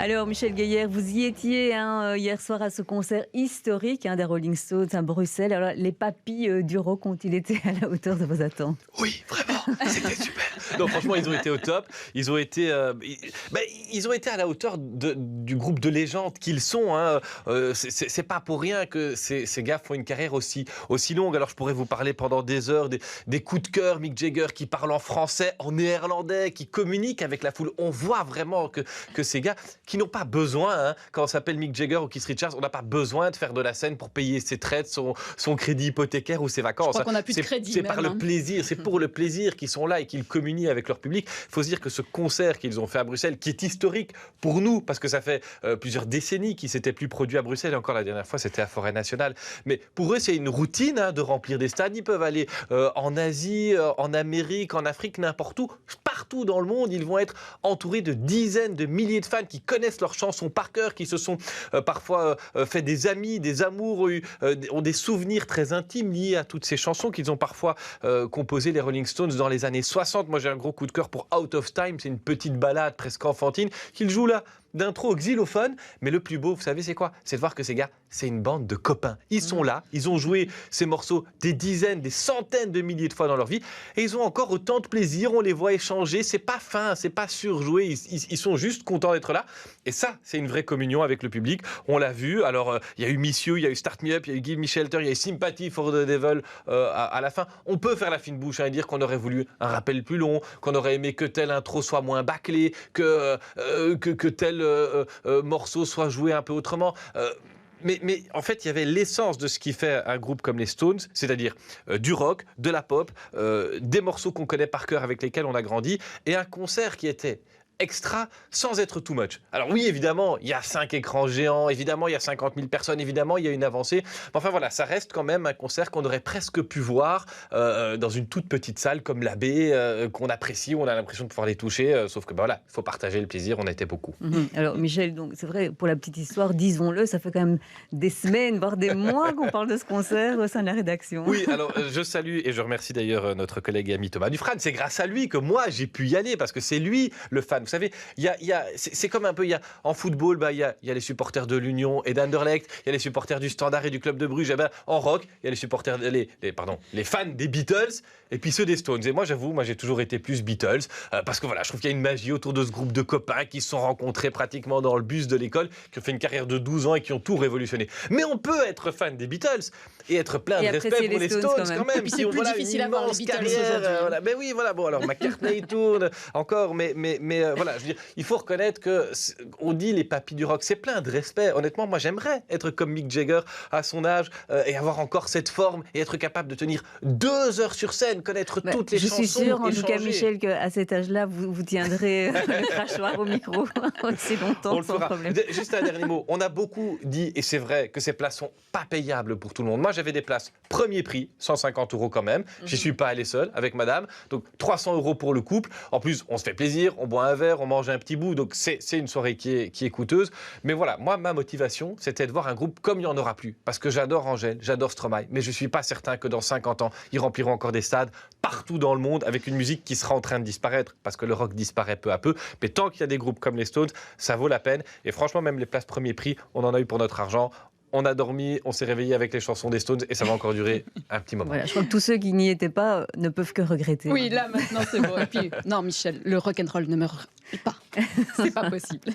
Alors, Michel Gueillère, vous y étiez hier soir à ce concert historique des Rolling Stones à Bruxelles. Alors, les papis du rock ont-ils été à la hauteur de vos attentes? Oui, vraiment, c'était super. Non, franchement, ils ont été au top. Ils ont été à la hauteur du groupe de légende qu'ils sont. C'est pas pour rien que ces gars font une carrière aussi longue. Alors, je pourrais vous parler pendant des heures des coups de cœur. Mick Jagger qui parle en français, en néerlandais, qui communique avec la foule. On voit vraiment que ces gars qui n'ont pas besoin, quand on s'appelle Mick Jagger ou Keith Richards, on n'a pas besoin de faire de la scène pour payer ses traites, son crédit hypothécaire ou ses vacances. Je crois qu'on n'a plus de crédit. C'est par le plaisir, c'est pour le plaisir qu'ils sont là et qu'ils communient avec leur public. Il faut se dire que ce concert qu'ils ont fait à Bruxelles, qui est historique pour nous, parce que ça fait plusieurs décennies qu'ils s'étaient plus produits à Bruxelles, et encore la dernière fois c'était à Forêt Nationale. Mais pour eux c'est une routine de remplir des stades. Ils peuvent aller en Asie, en Amérique, en Afrique, n'importe où. Partout dans le monde, ils vont être entourés de dizaines de milliers de fans qui connaissent leurs chansons par cœur, qui se sont parfois fait des amis, des amours, ont des souvenirs très intimes liés à toutes ces chansons qu'ils ont parfois composées, les Rolling Stones, dans les années 60. Moi, j'ai un gros coup de cœur pour Out of Time. C'est une petite ballade presque enfantine qu'ils jouent là d'intro au xylophone. Mais le plus beau, vous savez, c'est quoi? C'est de voir que ces gars, c'est une bande de copains. Ils sont là, ils ont joué ces morceaux des dizaines, des centaines de milliers de fois dans leur vie, et ils ont encore autant de plaisir. On les voit échanger. C'est pas fin, c'est pas surjoué. Ils sont juste contents d'être là. Et ça, c'est une vraie communion avec le public. On l'a vu. Alors, il y a eu Miss You, il y a eu Start Me Up, il y a eu Give Me Shelter, il y a eu Sympathy for the Devil à la fin. On peut faire la fine bouche et dire qu'on aurait voulu un rappel plus long, qu'on aurait aimé que telle intro soit moins bâclée, que tel morceau soit joué un peu autrement. Mais en fait, il y avait l'essence de ce qui fait un groupe comme les Stones, c'est-à-dire du rock, de la pop, des morceaux qu'on connaît par cœur avec lesquels on a grandi, et un concert qui était extra sans être too much. Alors oui, évidemment, il y a 5 écrans géants, évidemment, il y a 50 000 personnes, évidemment, il y a une avancée. Mais enfin voilà, ça reste quand même un concert qu'on aurait presque pu voir dans une toute petite salle comme la Baie, qu'on apprécie, où on a l'impression de pouvoir les toucher, sauf que voilà, il faut partager le plaisir, on était beaucoup. Alors Michel, donc c'est vrai, pour la petite histoire, disons-le, ça fait quand même des semaines, voire des mois qu'on parle de ce concert au sein de la rédaction. Oui, alors je salue et je remercie d'ailleurs notre collègue et ami Thomas Dufresne. C'est grâce à lui que moi j'ai pu y aller, parce que c'est lui le fan. Vous savez, c'est comme un peu, en football, il y a les supporters de l'Union et d'Anderlecht, il y a les supporters du Standard et du Club de Bruges. En rock, il y a les supporters, les fans des Beatles et puis ceux des Stones. Et moi, j'avoue, j'ai toujours été plus Beatles, parce que voilà, je trouve qu'il y a une magie autour de ce groupe de copains qui se sont rencontrés pratiquement dans le bus de l'école, qui ont fait une carrière de 12 ans et qui ont tout révolutionné. Mais on peut être fan des Beatles et être plein de respect pour les Stones quand même. Et puis c'est plus difficile à voir les Beatles aujourd'hui. Mais oui, voilà, bon, alors McCartney tourne encore, mais voilà, je veux dire, il faut reconnaître qu'on dit les papis du rock, c'est plein de respect. Honnêtement, moi j'aimerais être comme Mick Jagger à son âge et avoir encore cette forme et être capable de tenir 2 heures sur scène, connaître toutes les chansons. Je suis sûre, en tout cas, Michel, qu'à cet âge-là, vous tiendrez le crachoir au micro aussi longtemps sans problème. Juste un dernier mot. On a beaucoup dit, et c'est vrai, que ces places sont pas payables pour tout le monde. Moi, j'avais des places premier prix, 150 € quand même. J'y suis pas allé seul avec madame. Donc 300 € pour le couple. En plus, on se fait plaisir, on boit un verre, on mange un petit bout. Donc c'est une soirée qui est coûteuse. Mais voilà, moi, ma motivation, c'était de voir un groupe comme il n'y en aura plus. Parce que j'adore Angèle, j'adore Stromae. Mais je suis pas certain que dans 50 ans, ils rempliront encore des stades partout dans le monde avec une musique qui sera en train de disparaître. Parce que le rock disparaît peu à peu. Mais tant qu'il y a des groupes comme les Stones, ça vaut la peine. Et franchement, même les places premier prix, on en a eu pour notre argent. On a dormi, on s'est réveillé avec les chansons des Stones et ça va encore durer un petit moment. Voilà, je crois que tous ceux qui n'y étaient pas ne peuvent que regretter. Oui, là maintenant c'est bon. Et puis, non Michel, le rock'n'roll ne meurt pas. C'est pas possible.